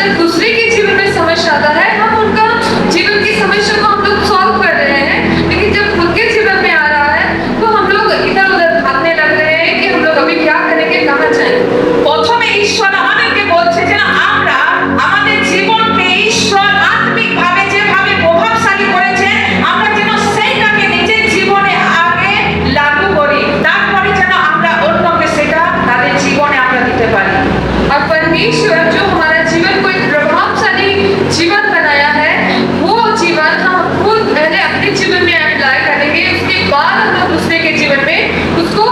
जब दूसरे के जीवन में समस्या आता है, हम उनका जीवन की समस्या को हम लोग सॉल्व कर रहे हैं, लेकिन जब खुद के जीवन में आ रहा है तो हम लोग इधर उधर भागने लग रहे हैं कि हम लोग अभी क्या करेंगे, कहाँ जाएं। প্রথমে ঈশ্বর আমাদেরকে বলছে যে না, আমরা আমাদের জীবনকে ঈশ্বর আত্মিকভাবে যেভাবে প্রভাবশালী করেছেন, আমরা যেন সেইটাকে নিজের জীবনে আগে লাগু করি, তারপরে যেন আমরা অন্যকে সেটা তাদের জীবনে আমরা দিতে পারি। और परमेश्वर जो हमारा जीवन को एक प्रभावशाली जीवन बनाया है, वो जीवन हम खुद पहले अपने जीवन में अप्लाई करेंगे, उसके बाद हम लोग दूसरे के जीवन में उसको